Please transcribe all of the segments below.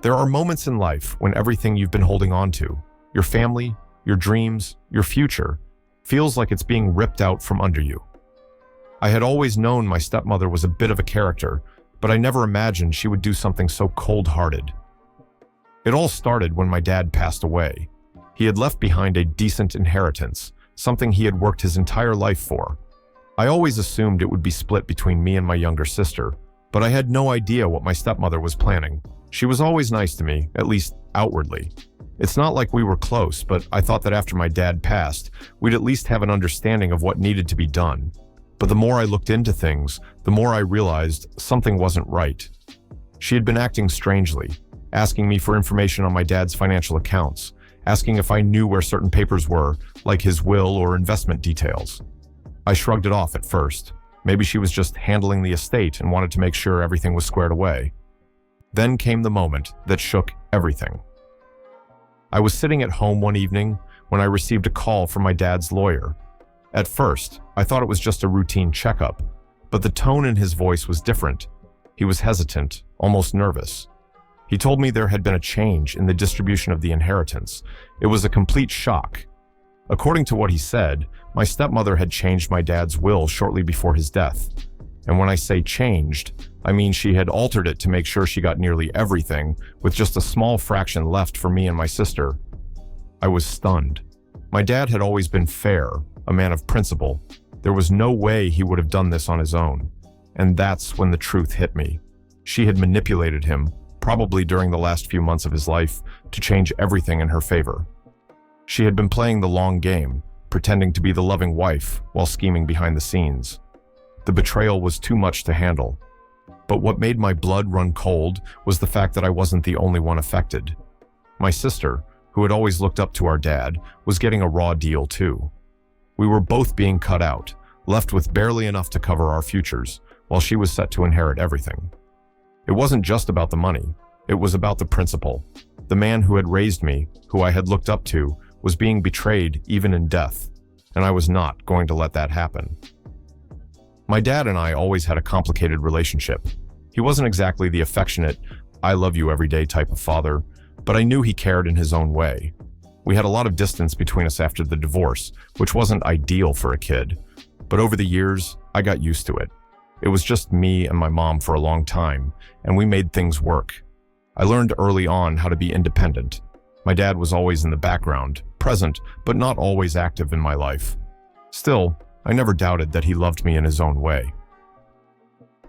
There are moments in life when everything you've been holding on to, your family, your dreams, your future, feels like it's being ripped out from under you. I had always known my stepmother was a bit of a character, but I never imagined she would do something so cold-hearted. It all started when my dad passed away. He had left behind a decent inheritance, something he had worked his entire life for. I always assumed it would be split between me and my younger sister, but I had no idea what my stepmother was planning. She was always nice to me, at least outwardly. It's not like we were close, but I thought that after my dad passed, we'd at least have an understanding of what needed to be done. But the more I looked into things, the more I realized something wasn't right. She had been acting strangely, asking me for information on my dad's financial accounts, asking if I knew where certain papers were, like his will or investment details. I shrugged it off at first. Maybe she was just handling the estate and wanted to make sure everything was squared away. Then came the moment that shook everything. I was sitting at home one evening when I received a call from my dad's lawyer. At first, I thought it was just a routine checkup, but the tone in his voice was different. He was hesitant, almost nervous. He told me there had been a change in the distribution of the inheritance. It was a complete shock. According to what he said, my stepmother had changed my dad's will shortly before his death. And when I say changed, I mean she had altered it to make sure she got nearly everything, with just a small fraction left for me and my sister. I was stunned. My dad had always been fair, a man of principle. There was no way he would have done this on his own. And that's when the truth hit me. She had manipulated him, probably during the last few months of his life, to change everything in her favor. She had been playing the long game, pretending to be the loving wife while scheming behind the scenes. The betrayal was too much to handle. But what made my blood run cold was the fact that I wasn't the only one affected. My sister, who had always looked up to our dad, was getting a raw deal too. We were both being cut out, left with barely enough to cover our futures, while she was set to inherit everything. It wasn't just about the money, it was about the principle. The man who had raised me, who I had looked up to, was being betrayed even in death, and I was not going to let that happen. My dad and I always had a complicated relationship. He wasn't exactly the affectionate, I love you every day type of father, but I knew he cared in his own way. We had a lot of distance between us after the divorce, which wasn't ideal for a kid, but over the years, I got used to it. It was just me and my mom for a long time, and we made things work. I learned early on how to be independent. My dad was always in the background, present, but not always active in my life. Still, I never doubted that he loved me in his own way.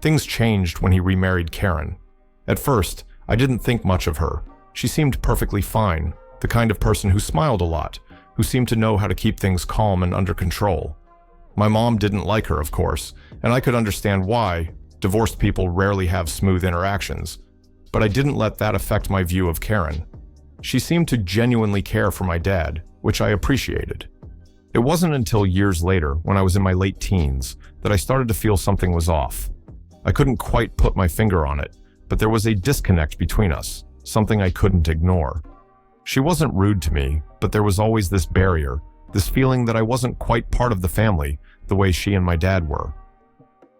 Things changed when he remarried Karen. At first, I didn't think much of her. She seemed perfectly fine, the kind of person who smiled a lot, who seemed to know how to keep things calm and under control. My mom didn't like her, of course, and I could understand why. Divorced people rarely have smooth interactions. But I didn't let that affect my view of Karen. She seemed to genuinely care for my dad, which I appreciated. It wasn't until years later, when I was in my late teens, that I started to feel something was off. I couldn't quite put my finger on it, but there was a disconnect between us, something I couldn't ignore. She wasn't rude to me, but there was always this barrier, this feeling that I wasn't quite part of the family the way she and my dad were.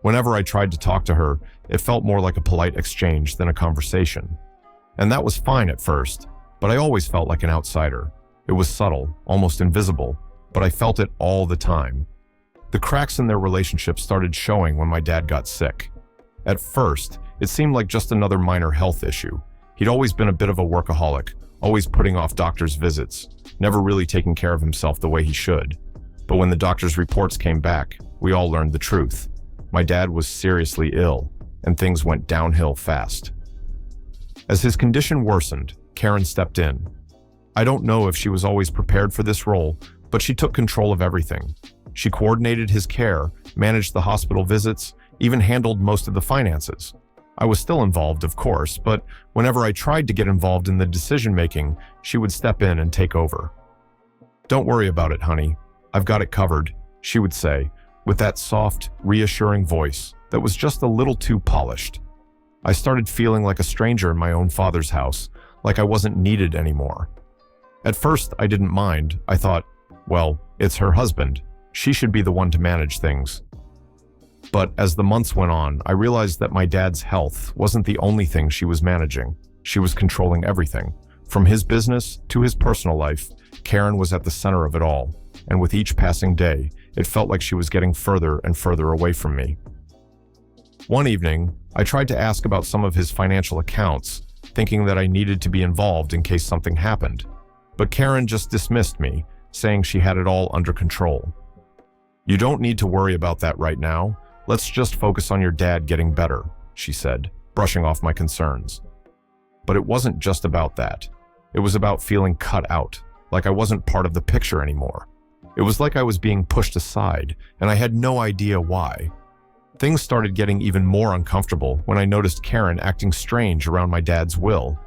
Whenever I tried to talk to her, it felt more like a polite exchange than a conversation. And that was fine at first, but I always felt like an outsider. It was subtle, almost invisible, but I felt it all the time. The cracks in their relationship started showing when my dad got sick. At first, it seemed like just another minor health issue. He'd always been a bit of a workaholic, always putting off doctor's visits, never really taking care of himself the way he should. But when the doctor's reports came back, we all learned the truth. My dad was seriously ill, and things went downhill fast. As his condition worsened, Karen stepped in. I don't know if she was always prepared for this role, but she took control of everything. She coordinated his care, managed the hospital visits, even handled most of the finances. I was still involved, of course, but whenever I tried to get involved in the decision-making, she would step in and take over. "Don't worry about it, honey. I've got it covered," she would say, with that soft, reassuring voice that was just a little too polished. I started feeling like a stranger in my own father's house, like I wasn't needed anymore. At first, I didn't mind. I thought, well, it's her husband. She should be the one to manage things. But as the months went on, I realized that my dad's health wasn't the only thing she was managing. She was controlling everything. From his business to his personal life, Karen was at the center of it all, and with each passing day, it felt like she was getting further and further away from me. One evening, I tried to ask about some of his financial accounts, thinking that I needed to be involved in case something happened. But Karen just dismissed me, saying she had it all under control. "You don't need to worry about that right now. Let's just focus on your dad getting better," she said, brushing off my concerns. But it wasn't just about that. It was about feeling cut out, like I wasn't part of the picture anymore. It was like I was being pushed aside, and I had no idea why. Things started getting even more uncomfortable when I noticed Karen acting strange around my dad's will.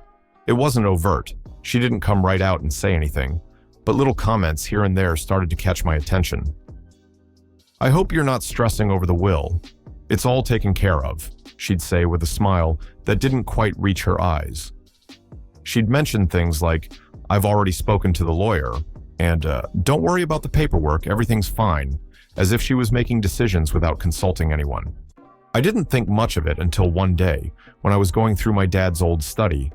It wasn't overt. She didn't come right out and say anything, but little comments here and there started to catch my attention. "I hope you're not stressing over the will. It's all taken care of," she'd say with a smile that didn't quite reach her eyes. She'd mention things like, "I've already spoken to the lawyer," and "Don't worry about the paperwork, everything's fine," as if she was making decisions without consulting anyone. I didn't think much of it until one day, when I was going through my dad's old study.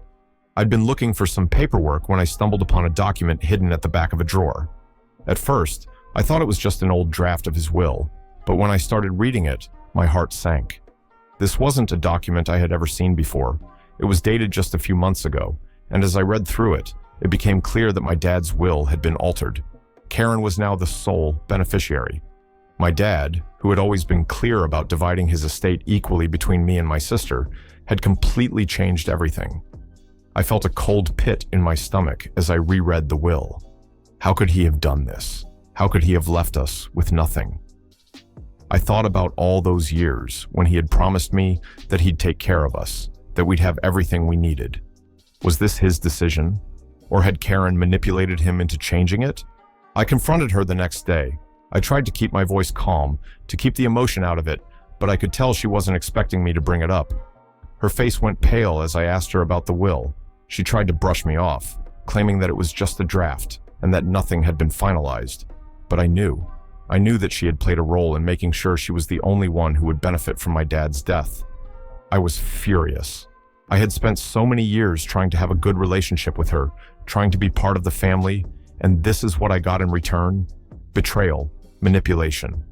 I'd been looking for some paperwork when I stumbled upon a document hidden at the back of a drawer. At first, I thought it was just an old draft of his will, but when I started reading it, my heart sank. This wasn't a document I had ever seen before. It was dated just a few months ago, and as I read through it, it became clear that my dad's will had been altered. Karen was now the sole beneficiary. My dad, who had always been clear about dividing his estate equally between me and my sister, had completely changed everything. I felt a cold pit in my stomach as I reread the will. How could he have done this? How could he have left us with nothing? I thought about all those years when he had promised me that he'd take care of us, that we'd have everything we needed. Was this his decision? Or had Karen manipulated him into changing it? I confronted her the next day. I tried to keep my voice calm, to keep the emotion out of it, but I could tell she wasn't expecting me to bring it up. Her face went pale as I asked her about the will. She tried to brush me off, claiming that it was just a draft and that nothing had been finalized. But I knew that she had played a role in making sure she was the only one who would benefit from my dad's death. I was furious. I had spent so many years trying to have a good relationship with her, trying to be part of the family, and this is what I got in return? Betrayal, manipulation.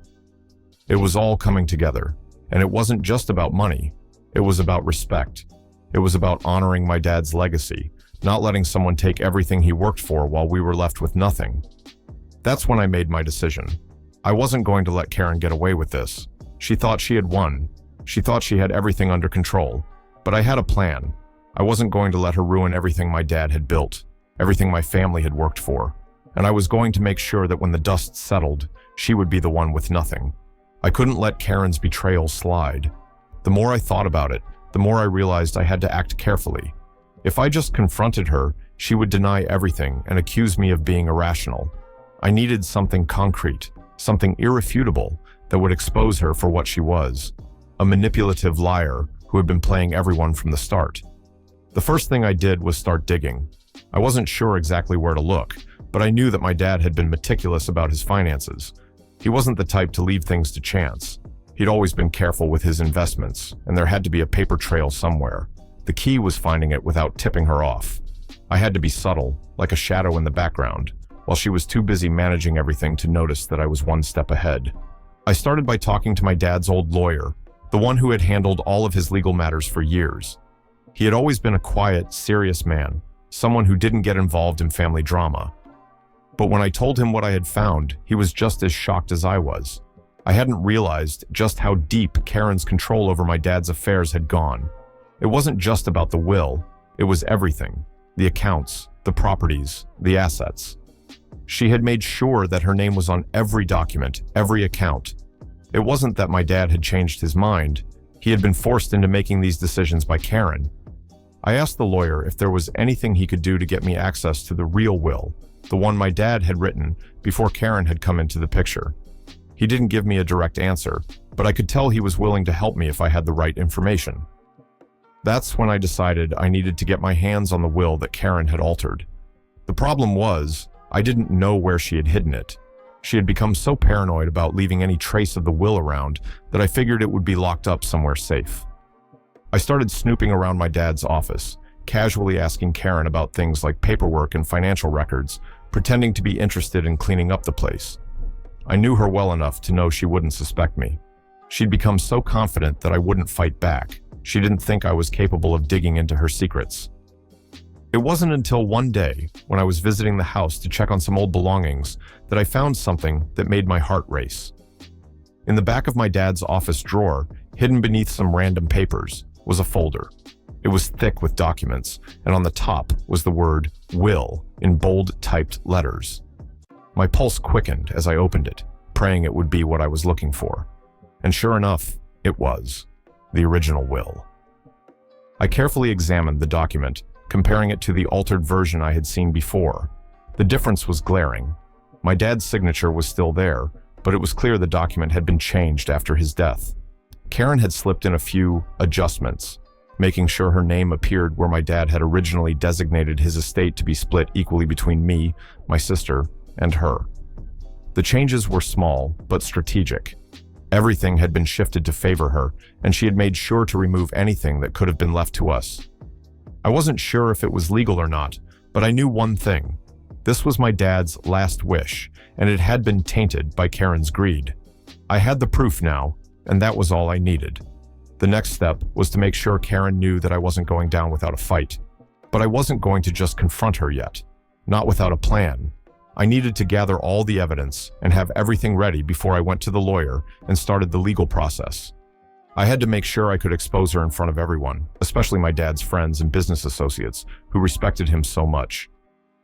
It was all coming together, and it wasn't just about money. It was about respect. It was about honoring my dad's legacy, not letting someone take everything he worked for while we were left with nothing. That's when I made my decision. I wasn't going to let Karen get away with this. She thought she had won. She thought she had everything under control. But I had a plan. I wasn't going to let her ruin everything my dad had built, everything my family had worked for. And I was going to make sure that when the dust settled, she would be the one with nothing. I couldn't let Karen's betrayal slide. The more I thought about it, the more I realized I had to act carefully. If I just confronted her, she would deny everything and accuse me of being irrational. I needed something concrete, something irrefutable that would expose her for what she was, a manipulative liar who had been playing everyone from the start. The first thing I did was start digging. I wasn't sure exactly where to look, but I knew that my dad had been meticulous about his finances. He wasn't the type to leave things to chance. He'd always been careful with his investments, and there had to be a paper trail somewhere. The key was finding it without tipping her off. I had to be subtle, like a shadow in the background, while she was too busy managing everything to notice that I was one step ahead. I started by talking to my dad's old lawyer, the one who had handled all of his legal matters for years. He had always been a quiet, serious man, someone who didn't get involved in family drama. But when I told him what I had found, he was just as shocked as I was. I hadn't realized just how deep Karen's control over my dad's affairs had gone. It wasn't just about the will, it was everything. The accounts, the properties, the assets. She had made sure that her name was on every document, every account. It wasn't that my dad had changed his mind. He had been forced into making these decisions by Karen. I asked the lawyer if there was anything he could do to get me access to the real will, the one my dad had written before Karen had come into the picture. He didn't give me a direct answer, but I could tell he was willing to help me if I had the right information. That's when I decided I needed to get my hands on the will that Karen had altered. The problem was, I didn't know where she had hidden it. She had become so paranoid about leaving any trace of the will around that I figured it would be locked up somewhere safe. I started snooping around my dad's office, casually asking Karen about things like paperwork and financial records, pretending to be interested in cleaning up the place. I knew her well enough to know she wouldn't suspect me. She'd become so confident that I wouldn't fight back. She didn't think I was capable of digging into her secrets. It wasn't until one day, when I was visiting the house to check on some old belongings, that I found something that made my heart race. In the back of my dad's office drawer, hidden beneath some random papers, was a folder. It was thick with documents, and on the top was the word "Will" in bold typed letters. My pulse quickened as I opened it, praying it would be what I was looking for. And sure enough, it was the original will. I carefully examined the document, comparing it to the altered version I had seen before. The difference was glaring. My dad's signature was still there, but it was clear the document had been changed after his death. Karen had slipped in a few adjustments, making sure her name appeared where my dad had originally designated his estate to be split equally between me, my sister, and her. The changes were small, but strategic. Everything had been shifted to favor her, and she had made sure to remove anything that could have been left to us. I wasn't sure if it was legal or not, but I knew one thing. This was my dad's last wish, and it had been tainted by Karen's greed. I had the proof now, and that was all I needed. The next step was to make sure Karen knew that I wasn't going down without a fight. But I wasn't going to just confront her yet, not without a plan. I needed to gather all the evidence and have everything ready before I went to the lawyer and started the legal process. I had to make sure I could expose her in front of everyone, especially my dad's friends and business associates who respected him so much.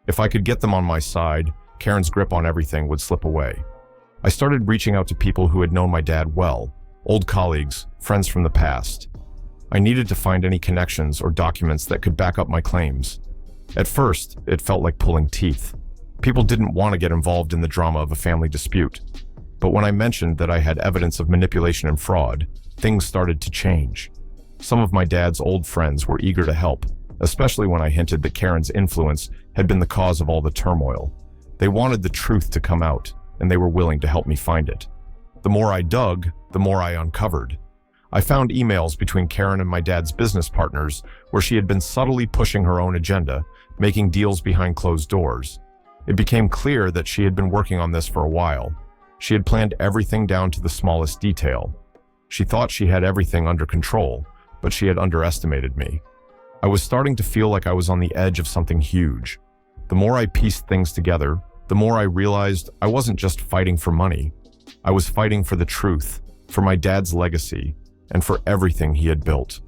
If I could get them on my side, Karen's grip on everything would slip away. I started reaching out to people who had known my dad well, old colleagues, friends from the past. I needed to find any connections or documents that could back up my claims. At first, it felt like pulling teeth. People didn't want to get involved in the drama of a family dispute. But when I mentioned that I had evidence of manipulation and fraud, things started to change. Some of my dad's old friends were eager to help, especially when I hinted that Karen's influence had been the cause of all the turmoil. They wanted the truth to come out, and they were willing to help me find it. The more I dug, the more I uncovered. I found emails between Karen and my dad's business partners where she had been subtly pushing her own agenda, making deals behind closed doors. It became clear that she had been working on this for a while. She had planned everything down to the smallest detail. She thought she had everything under control, but she had underestimated me. I was starting to feel like I was on the edge of something huge. The more I pieced things together, the more I realized I wasn't just fighting for money. I was fighting for the truth, for my dad's legacy, and for everything he had built.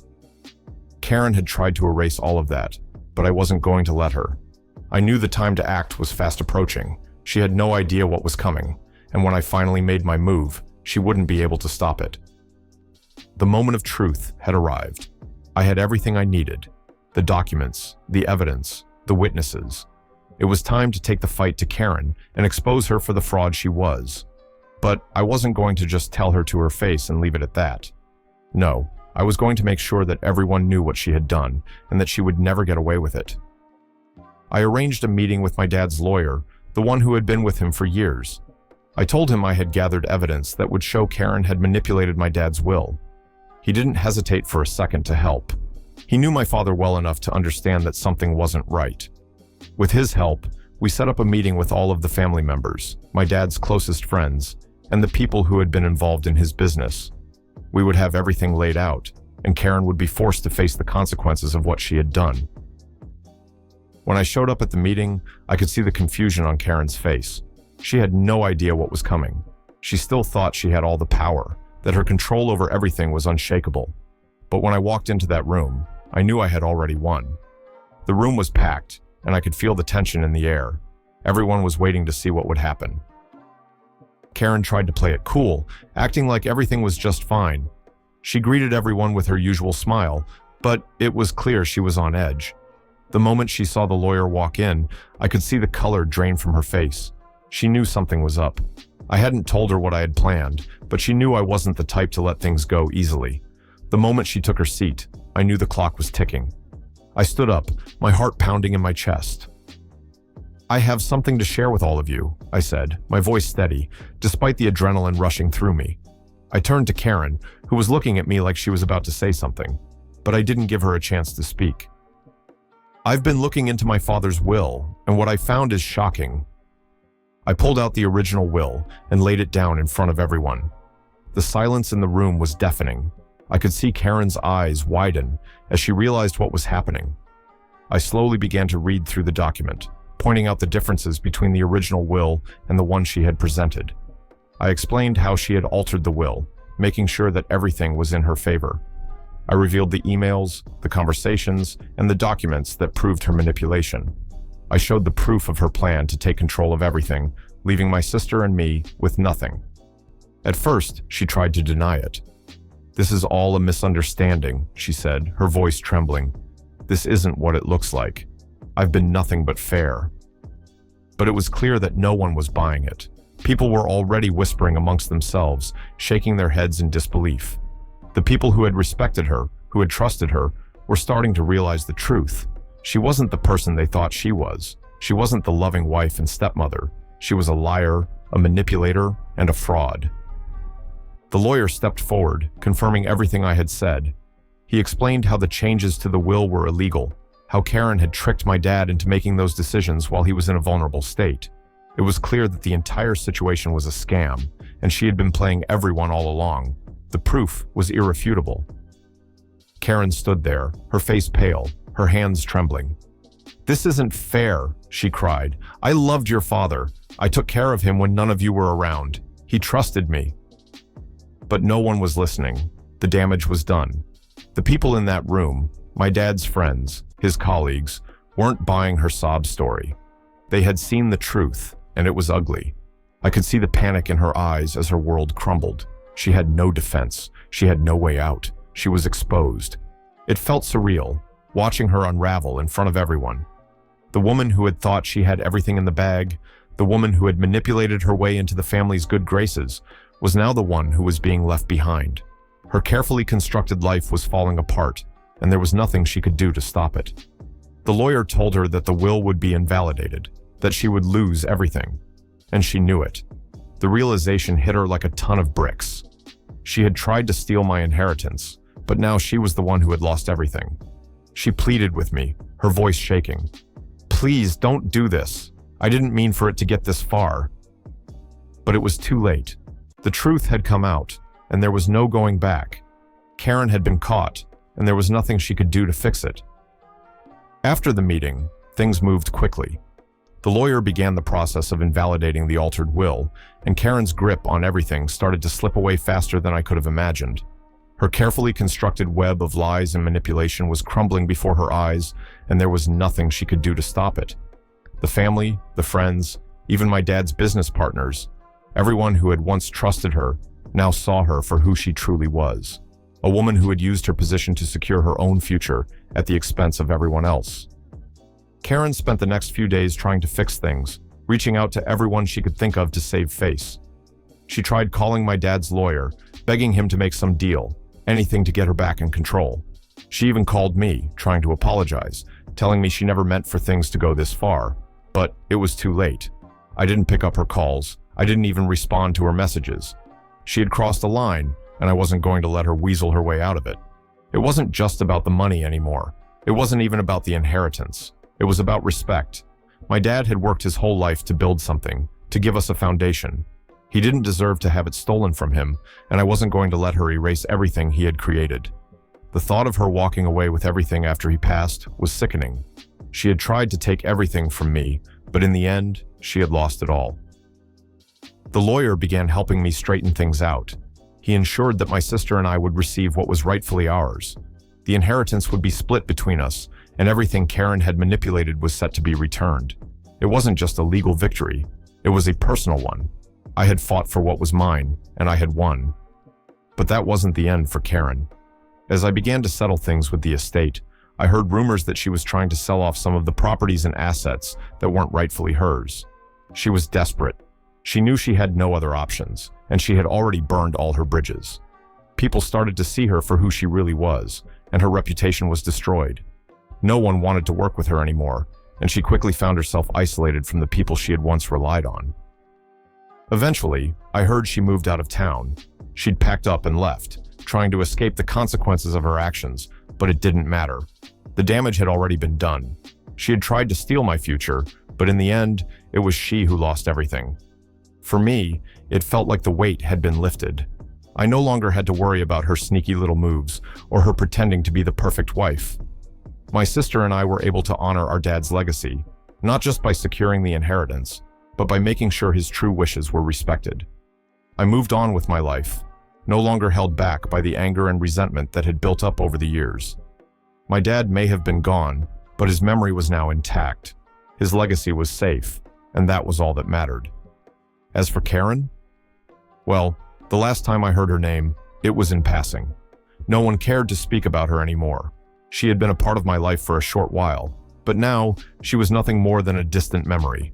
Karen had tried to erase all of that, but I wasn't going to let her. I knew the time to act was fast approaching. She had no idea what was coming, and when I finally made my move, she wouldn't be able to stop it. The moment of truth had arrived. I had everything I needed: the documents, the evidence, the witnesses. It was time to take the fight to Karen and expose her for the fraud she was. But I wasn't going to just tell her to her face and leave it at that. No, I was going to make sure that everyone knew what she had done and that she would never get away with it. I arranged a meeting with my dad's lawyer, the one who had been with him for years. I told him I had gathered evidence that would show Karen had manipulated my dad's will. He didn't hesitate for a second to help. He knew my father well enough to understand that something wasn't right. With his help, we set up a meeting with all of the family members, my dad's closest friends, and the people who had been involved in his business. We would have everything laid out, and Karen would be forced to face the consequences of what she had done. When I showed up at the meeting, I could see the confusion on Karen's face. She had no idea what was coming. She still thought she had all the power, that her control over everything was unshakable. But when I walked into that room, I knew I had already won. The room was packed, and I could feel the tension in the air. Everyone was waiting to see what would happen. Karen tried to play it cool, acting like everything was just fine. She greeted everyone with her usual smile, but it was clear she was on edge. The moment she saw the lawyer walk in, I could see the color drain from her face. She knew something was up. I hadn't told her what I had planned, but she knew I wasn't the type to let things go easily. The moment she took her seat, I knew the clock was ticking. I stood up, my heart pounding in my chest. "I have something to share with all of you," I said, my voice steady, despite the adrenaline rushing through me. I turned to Karen, who was looking at me like she was about to say something, but I didn't give her a chance to speak. I've been looking into my father's will, and what I found is shocking. I pulled out the original will and laid it down in front of everyone. The silence in the room was deafening. I could see Karen's eyes widen as she realized what was happening. I slowly began to read through the document, pointing out the differences between the original will and the one she had presented. I explained how she had altered the will, making sure that everything was in her favor. I revealed the emails, the conversations, and the documents that proved her manipulation. I showed the proof of her plan to take control of everything, leaving my sister and me with nothing. At first, she tried to deny it. "This is all a misunderstanding," she said, her voice trembling. "This isn't what it looks like. I've been nothing but fair." But it was clear that no one was buying it. People were already whispering amongst themselves, shaking their heads in disbelief. The people who had respected her, who had trusted her, were starting to realize the truth. She wasn't the person they thought she was. She wasn't the loving wife and stepmother. She was a liar, a manipulator, and a fraud. The lawyer stepped forward, confirming everything I had said. He explained how the changes to the will were illegal, how Karen had tricked my dad into making those decisions while he was in a vulnerable state. It was clear that the entire situation was a scam, and she had been playing everyone all along. The proof was irrefutable. Karen stood there, her face pale, her hands trembling. "This isn't fair," she cried. "I loved your father. I took care of him when none of you were around. He trusted me." But no one was listening. The damage was done. The people in that room, my dad's friends, his colleagues, weren't buying her sob story. They had seen the truth, and it was ugly. I could see the panic in her eyes as her world crumbled. She had no defense. She had no way out. She was exposed. It felt surreal, watching her unravel in front of everyone. The woman who had thought she had everything in the bag, the woman who had manipulated her way into the family's good graces, was now the one who was being left behind. Her carefully constructed life was falling apart, and there was nothing she could do to stop it. The lawyer told her that the will would be invalidated, that she would lose everything, and she knew it. The realization hit her like a ton of bricks. She had tried to steal my inheritance, but now she was the one who had lost everything. She pleaded with me, her voice shaking. "Please don't do this. I didn't mean for it to get this far." But it was too late. The truth had come out, and there was no going back. Karen had been caught, and there was nothing she could do to fix it. After the meeting, things moved quickly. The lawyer began the process of invalidating the altered will, and Karen's grip on everything started to slip away faster than I could have imagined. Her carefully constructed web of lies and manipulation was crumbling before her eyes, and there was nothing she could do to stop it. The family, the friends, even my dad's business partners, everyone who had once trusted her, now saw her for who she truly was. A woman who had used her position to secure her own future at the expense of everyone else. Karen spent the next few days trying to fix things, reaching out to everyone she could think of to save face. She tried calling my dad's lawyer, begging him to make some deal, anything to get her back in control. She even called me, trying to apologize, telling me she never meant for things to go this far. But it was too late. I didn't pick up her calls. I didn't even respond to her messages. She had crossed a line, and I wasn't going to let her weasel her way out of it. It wasn't just about the money anymore. It wasn't even about the inheritance. It was about respect. My dad had worked his whole life to build something, to give us a foundation. He didn't deserve to have it stolen from him, and I wasn't going to let her erase everything he had created. The thought of her walking away with everything after he passed was sickening. She had tried to take everything from me, but in the end, she had lost it all. The lawyer began helping me straighten things out. He ensured that my sister and I would receive what was rightfully ours. The inheritance would be split between us, and everything Karen had manipulated was set to be returned. It wasn't just a legal victory, it was a personal one. I had fought for what was mine, and I had won. But that wasn't the end for Karen. As I began to settle things with the estate, I heard rumors that she was trying to sell off some of the properties and assets that weren't rightfully hers. She was desperate. She knew she had no other options, and she had already burned all her bridges. People started to see her for who she really was, and her reputation was destroyed. No one wanted to work with her anymore, and she quickly found herself isolated from the people she had once relied on. Eventually, I heard she moved out of town. She'd packed up and left, trying to escape the consequences of her actions, but it didn't matter. The damage had already been done. She had tried to steal my future, but in the end, it was she who lost everything. For me, it felt like the weight had been lifted. I no longer had to worry about her sneaky little moves or her pretending to be the perfect wife. My sister and I were able to honor our dad's legacy, not just by securing the inheritance, but by making sure his true wishes were respected. I moved on with my life, no longer held back by the anger and resentment that had built up over the years. My dad may have been gone, but his memory was now intact. His legacy was safe, and that was all that mattered. As for Karen, well, the last time I heard her name, it was in passing. No one cared to speak about her anymore. She had been a part of my life for a short while, but now she was nothing more than a distant memory.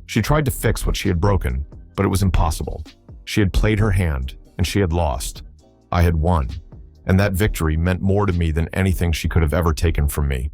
She tried to fix what she had broken, but it was impossible. She had played her hand, and she had lost. I had won, and that victory meant more to me than anything she could have ever taken from me.